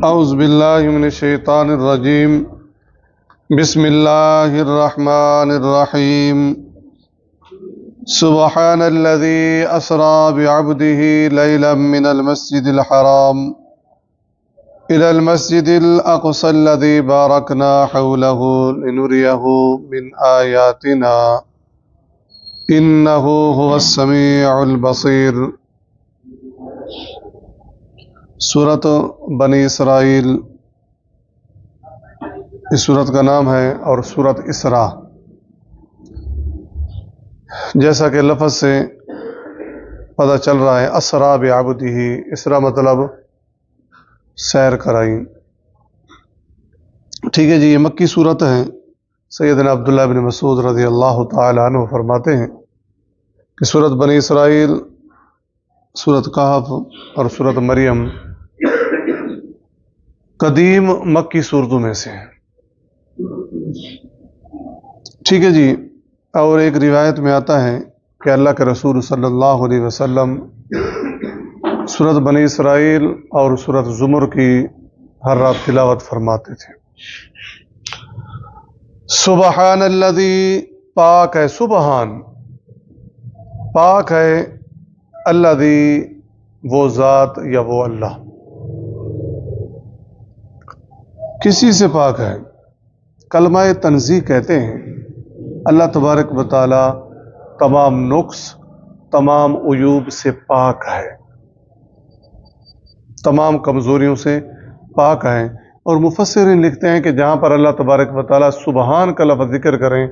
اعوذ باللہ من الشیطان الرجیم بسم اللہ الرحمن الرحیم سبحان الذی اسری بعبده لیلا من المسجد الحرام الى المسجد الاقصى الذي باركنا حوله لنريه من آیاتنا انه هو السمیع البصیر۔ سورۃ بنی اسرائیل اس سورت کا نام ہے اور سورۃ اسراء، جیسا کہ لفظ سے پتہ چل رہا ہے اسریٰ بعبدہ، اسراء مطلب سیر کرائی۔ ٹھیک ہے جی، یہ مکی صورت ہے۔ سیدنا عبداللہ بن مسعود رضی اللہ تعالی عنہ فرماتے ہیں کہ سورۃ بنی اسرائیل، سورۃ کہف اور سورۃ مریم قدیم مکی صورتوں میں سے ہیں۔ ٹھیک ہے جی، اور ایک روایت میں آتا ہے کہ اللہ کے رسول صلی اللہ علیہ وسلم سورۃ بنی اسرائیل اور سورۃ زمر کی ہر رات تلاوت فرماتے تھے۔ سبحان الذی، پاک ہے، سبحان پاک ہے، الذی وہ ذات یا وہ اللہ، کسی سے پاک ہے۔ کلمہ تنزیہ کہتے ہیں اللہ تبارک و تعالی تمام نقص، تمام عیوب سے پاک ہے، تمام کمزوریوں سے پاک ہے۔ اور مفسرین لکھتے ہیں کہ جہاں پر اللہ تبارک و تعالی سبحان کا لفظ ذکر کریں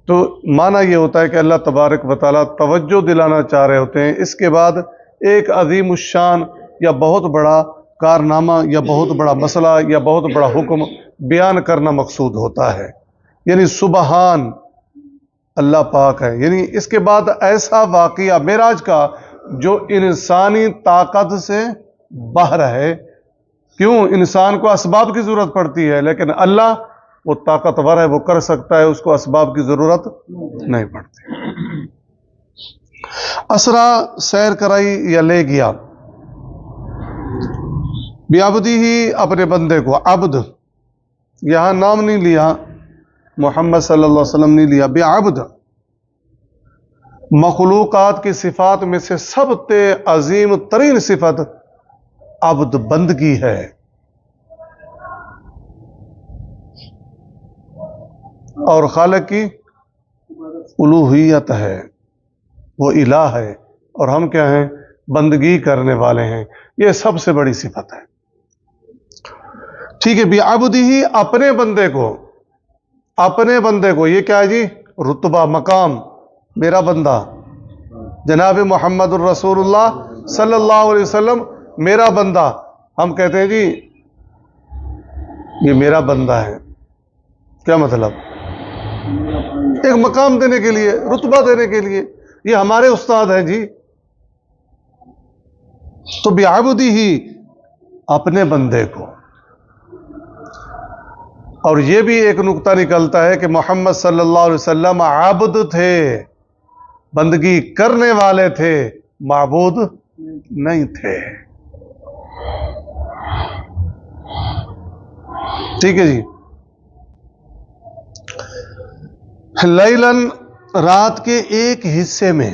تو معنی یہ ہوتا ہے کہ اللہ تبارک و تعالی توجہ دلانا چاہ رہے ہوتے ہیں، اس کے بعد ایک عظیم الشان یا بہت بڑا کارنامہ یا بہت بڑا مسئلہ یا بہت بڑا حکم بیان کرنا مقصود ہوتا ہے، یعنی سبحان اللہ پاک ہے۔ یعنی اس کے بعد ایسا واقعہ معراج کا جو انسانی طاقت سے باہر ہے۔ کیوں؟ انسان کو اسباب کی ضرورت پڑتی ہے، لیکن اللہ وہ طاقتور ہے، وہ کر سکتا ہے، اس کو اسباب کی ضرورت نہیں پڑتی۔ اسرا سیر کرائی یا لے گیا، بعبدہ ہی اپنے بندے کو، عبد یہاں نام نہیں لیا، محمد صلی اللہ علیہ وسلم نہیں لیا، بعبد مخلوقات کی صفات میں سے سب سے عظیم ترین صفت عبد بندگی ہے۔ اور خالق کی الوہیت ہے، وہ الہ ہے اور ہم کیا ہیں؟ بندگی کرنے والے ہیں۔ یہ سب سے بڑی صفت ہے۔ ٹھیک ہے، بعبدہ ہی اپنے بندے کو، اپنے بندے کو، یہ کیا ہے جی؟ رتبہ، مقام، میرا بندہ جناب محمد الرسول اللہ صلی اللہ علیہ وسلم میرا بندہ۔ ہم کہتے ہیں جی یہ میرا بندہ ہے، کیا مطلب؟ ایک مقام دینے کے لیے، رتبہ دینے کے لیے، یہ ہمارے استاد ہیں جی۔ تو بعبدہ ہی اپنے بندے کو۔ اور یہ بھی ایک نقطہ نکلتا ہے کہ محمد صلی اللہ علیہ وسلم عبد تھے، بندگی کرنے والے تھے، معبود نہیں تھے۔ ٹھیک ہے جی، لیلاً رات کے ایک حصے میں،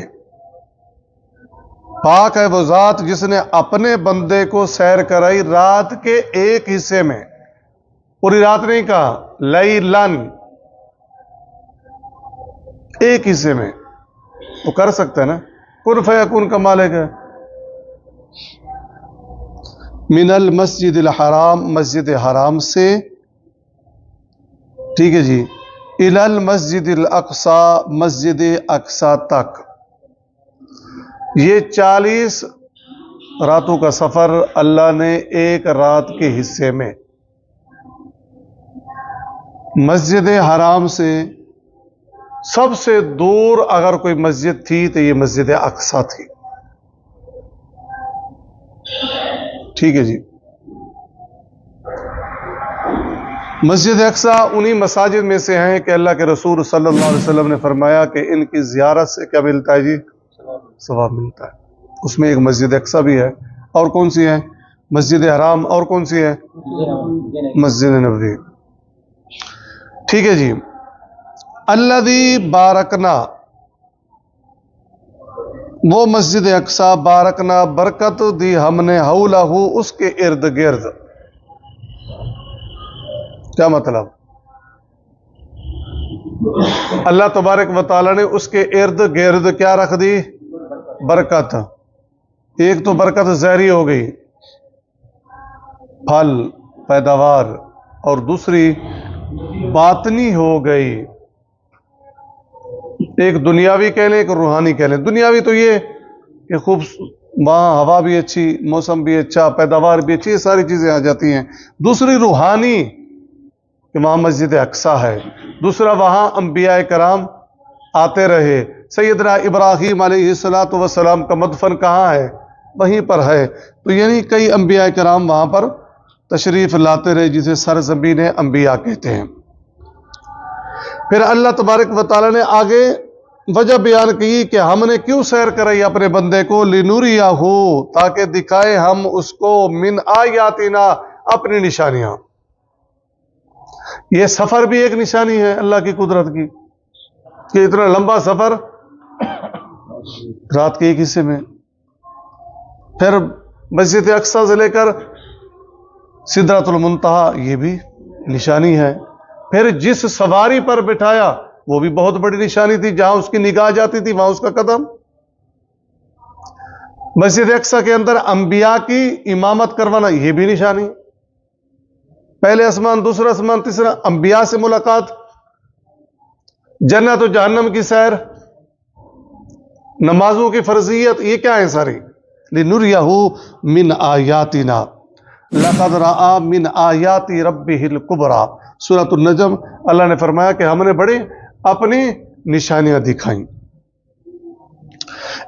پاک ہے وہ ذات جس نے اپنے بندے کو سیر کرائی رات کے ایک حصے میں، پوری رات نہیں کہا، لیلاً ایک حصے میں۔ وہ کر سکتا ہے نا، کن فیکون کا مالک ہے۔ من المسجد الحرام، مسجد حرام سے، ٹھیک ہے جی، الی المسجد الاقصی، مسجد اقصی تک۔ یہ 40 راتوں کا سفر اللہ نے ایک رات کے حصے میں مسجد حرام سے، سب سے دور اگر کوئی مسجد تھی تو یہ مسجد اقصی تھی۔ ٹھیک ہے جی، مسجد اقصی انہی مساجد میں سے ہیں کہ اللہ کے رسول صلی اللہ علیہ وسلم نے فرمایا کہ ان کی زیارت سے کیا ملتا ہے جی؟ ثواب ملتا ہے۔ اس میں ایک مسجد اقصی بھی ہے، اور کون سی ہے؟ مسجد حرام، اور کون سی ہے؟ مسجد نبوی. ٹھیک ہے جی. الذی بارکنا، وہ مسجد اقصی، بارکنا برکت دی ہم نے، حولہ اس کے ارد گرد. کیا مطلب؟ اللہ تبارک و تعالی نے اس کے ارد گرد کیا رکھ دی؟ برکت. ایک تو برکت ظاہری ہو گئی، پھل پیداوار، اور دوسری باطنی ہو گئی. ایک دنیاوی کہہ لیں، ایک روحانی کہہ لیں. دنیاوی تو یہ کہ خوب وہاں ہوا بھی اچھی، موسم بھی اچھا، پیداوار بھی اچھی، یہ ساری چیزیں آ جاتی ہیں. دوسری روحانی کہ وہاں مسجد اقصی ہے. دوسرا وہاں انبیاء کرام آتے رہے. سیدنا ابراہیم علیہ السلام کا مدفن کہاں ہے؟ وہیں پر ہے. تو یعنی کئی انبیاء کرام وہاں پر تشریف لاتے رہے، جسے سرزمین انبیاء کہتے ہیں. پھر اللہ تبارک و تعالی نے آگے وجہ بیان کی کہ ہم نے کیوں سیر کرائی اپنے بندے کو، لنُرِیَہُ، تاکہ دکھائے ہم اس کو، من آیاتنا، اپنی نشانیاں. یہ سفر بھی ایک نشانی ہے اللہ کی قدرت کی، کہ اتنا لمبا سفر رات کے ایک حصے میں. پھر مسجد اقصی سے لے کر سدرۃ المنتہا، یہ بھی نشانی ہے. پھر جس سواری پر بٹھایا وہ بھی بہت بڑی نشانی تھی، جہاں اس کی نگاہ جاتی تھی وہاں اس کا قدم. مسجد اقصی کے اندر انبیاء کی امامت کروانا، یہ بھی نشانی. پہلے آسمان، دوسرا آسمان، تیسرا انبیاء سے ملاقات، جنت و جہنم کی سیر، نمازوں کی فرضیت، یہ کیا ہے ساری؟ لِنُرِیَہُ مِنْ آیاتنا، لَقَدْ رَآ مِنْ آیَاتِ رَبِّهِ الْكُبْرَى. سورۃ النجم. اللہ نے فرمایا کہ ہم نے بڑی اپنی نشانیاں دکھائیں.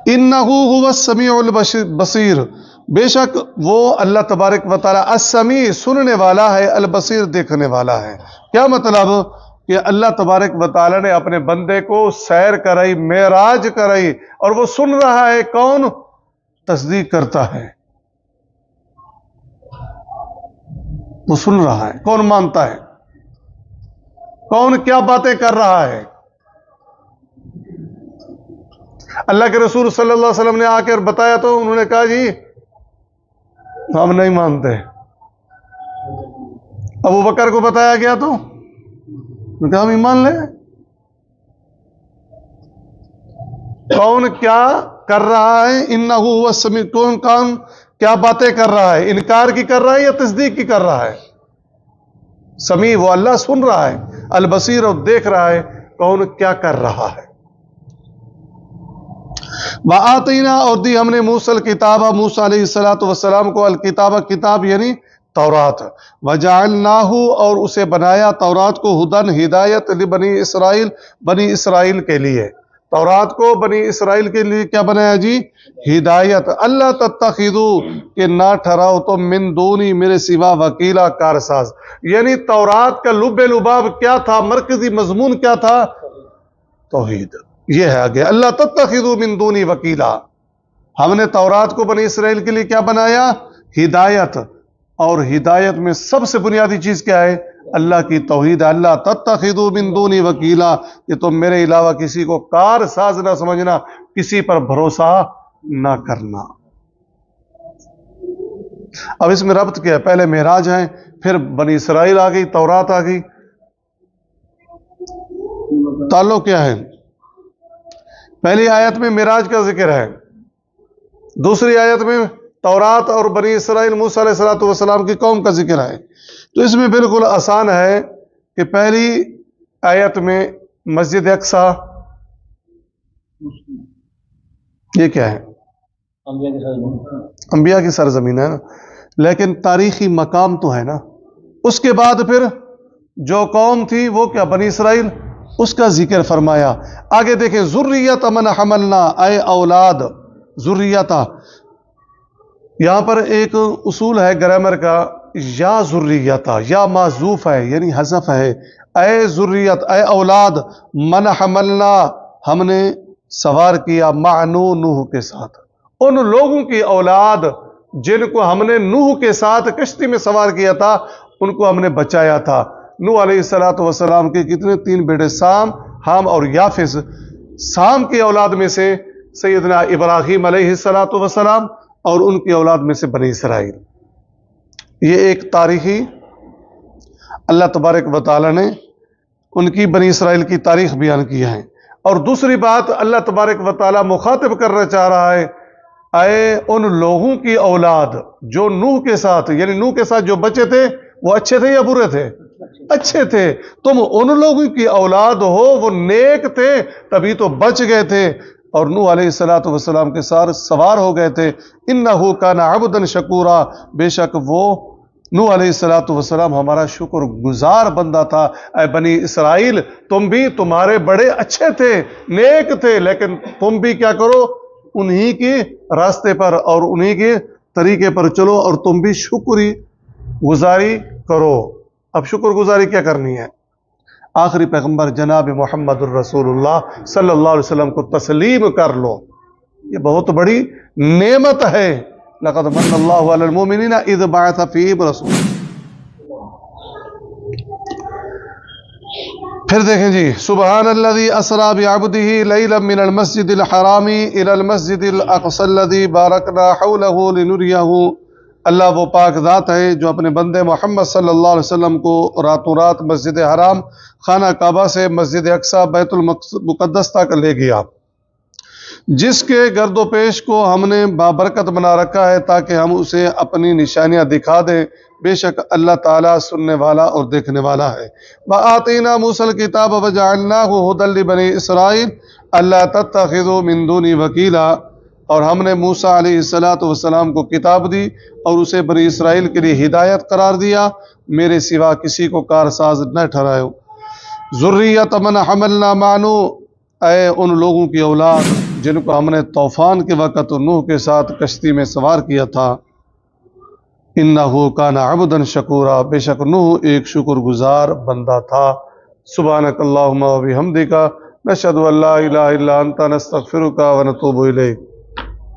اِنَّهُ هُوَ السَّمِيعُ الْبَصِيرُ، بے شک وہ اللہ تبارک و تعالی السمیع، سننے والا ہے، البصیر، دیکھنے والا ہے. کیا مطلب؟ کہ اللہ تبارک و تعالی نے اپنے بندے کو سیر کرائی، معراج کرائی، اور وہ سن رہا ہے. کون تصدیق کرتا ہے؟ وہ سن رہا ہے. کون مانتا ہے؟ کون کیا باتیں کر رہا ہے؟ اللہ کے رسول صلی اللہ علیہ وسلم نے آ کر بتایا تو انہوں نے کہا جی ہم نہیں مانتے. ابو بکر کو بتایا گیا تو انہوں نے کہا ہم ایمان لے. کون کیا کر رہا ہے؟ انہ هو السمیع، کون کیا باتیں کر رہا ہے؟ انکار کی کر رہا ہے یا تصدیق کی کر رہا ہے؟ سمیع، وہ اللہ سن رہا ہے. البصیر، اور دیکھ رہا ہے کون کیا کر رہا ہے. وَآتَيْنَا، اور دی ہم نے موسیٰ الکتاب، موسیٰ علیہ السلام کو، الکتاب، کتاب یعنی تورات. وَجَعَلْنَاهُ، اور اسے بنایا تورات کو، ہدن، ہدایت، لبنی اسرائیل، بنی اسرائیل کے لیے. تورات کو بنی اسرائیل کے لیے کیا بنایا جی؟ ہدایت. اللہ تتخذوا، کہ نہ ٹھہراؤ تم، من دونی، میرے سوا، وکیلا، کارساز. یعنی تورات کا لب لباب کیا تھا؟ مرکزی مضمون کیا تھا؟ توحید. یہ ہے آگے، اللہ تتخذوا من دونی وکیلا. ہم نے تورات کو بنی اسرائیل کے لیے کیا بنایا؟ ہدایت. اور ہدایت میں سب سے بنیادی چیز کیا ہے؟ اللہ کی توحید. اللہ تتخذوا من دونی وکیلا، کہ تم میرے علاوہ کسی کو کار ساز نہ سمجھنا، کسی پر بھروسہ نہ کرنا. اب اس میں ربط کیا ہے؟ پہلے معراج ہے، پھر بنی اسرائیل آ گئی، تورات آ گئی. تعلق کیا ہے؟ پہلی آیت میں معراج کا ذکر ہے، دوسری آیت میں تورات اور بنی اسرائیل، موسیٰ علیہ السلام کی قوم کا ذکر ہے. تو اس میں بالکل آسان ہے کہ پہلی آیت میں مسجد اقصی، یہ کیا ہے؟ انبیاء کی سرزمین ہے نا، لیکن تاریخی مقام تو ہے نا. اس کے بعد پھر جو قوم تھی وہ کیا؟ بنی اسرائیل، اس کا ذکر فرمایا. آگے دیکھیں، ذریت من حملنا، اے اولاد، ذریت. یہاں پر ایک اصول ہے گرامر کا، یا ذریت، یا معذوف ہے یعنی حذف ہے. اے ذریت، اے اولاد، من حملنا، ہم نے سوار کیا، مع نوح کے ساتھ، ان لوگوں کی اولاد جن کو ہم نے نوح کے ساتھ کشتی میں سوار کیا تھا ان کو ہم نے بچایا تھا۔ نوح علیہ السلام کے کتنے 3 بیٹے، سام، حام اور یافس۔ سام کی اولاد میں سے سیدنا ابراہیم علیہ السلام اور ان کی اولاد میں سے بنی اسرائیل۔ یہ ایک تاریخی اللہ تبارک و تعالی نے ان کی بنی اسرائیل کی تاریخ بیان کیا ہے۔ اور دوسری بات اللہ تبارک و تعالی مخاطب کرنا چاہ رہا ہے، اے ان لوگوں کی اولاد جو نوح کے ساتھ، یعنی نوح کے ساتھ جو بچے تھے وہ اچھے تھے یا برے تھے؟ اچھے تھے۔ تم ان لوگوں کی اولاد ہو، وہ نیک تھے تبھی تو بچ گئے تھے اور نوح علیہ السلام کے ساتھ سوار ہو گئے تھے۔ انہو کان عبدا شکورا، بے شک وہ نوح علیہ السلام ہمارا شکر گزار بندہ تھا۔ اے بنی اسرائیل، تم بھی، تمہارے بڑے اچھے تھے، نیک تھے، لیکن تم بھی کیا کرو، انہی کے راستے پر اور انہی کے طریقے پر چلو اور تم بھی شکری گزاری کرو۔ اب شکر گزاری کیا کرنی ہے؟ آخری پیغمبر جناب محمد الرسول اللہ صلی اللہ علیہ وسلم کو تسلیم کر لو، یہ بہت بڑی نعمت ہے۔ لقد من اللہ علی المؤمنین اذ بعث فیہم رسول۔ پھر دیکھیں جی، سبحان الذی اسری بعبدہ لیلا من المسجد الحرام الی المسجد الاقصی الذی بارکنا حولہ لنریہ۔ اللہ وہ پاک ذات ہے جو اپنے بندے محمد صلی اللہ علیہ وسلم کو راتوں رات مسجد حرام خانہ کعبہ سے مسجد اقصی بیت المقدس تک لے گیا، جس کے گرد و پیش کو ہم نے بابرکت بنا رکھا ہے تاکہ ہم اسے اپنی نشانیاں دکھا دیں۔ بے شک اللہ تعالیٰ سننے والا اور دیکھنے والا ہے۔ وَآتَيْنَا مُوسَى الْكِتَابَ وَجَعَلْنَاهُ هُدًى لِبَنِي إِسْرَائِيلَ أَلَّا تَتَّخِذُوا مِن دُونِي وَكِيلًا۔ اور ہم نے موسیٰ علیہ السلام کو کتاب دی اور اسے بنی اسرائیل کے لیے ہدایت قرار دیا، میرے سوا کسی کو کارساز نہ ٹھہراؤ۔ ذُرِّيَّةَ مَنْ حَمَلْنَا مَعَ نُوحٍ، اے ان لوگوں کی اولاد جن کو ہم نے طوفان کے وقت نوح کے ساتھ کشتی میں سوار کیا تھا۔ انہو کان عبدا شکورا، بے شک نوح ایک شکر گزار بندہ تھا۔ سبحانک اللہم و بحمدک، نشہد ان لا الہ الا انت، نستغفرک و نتوب الیک۔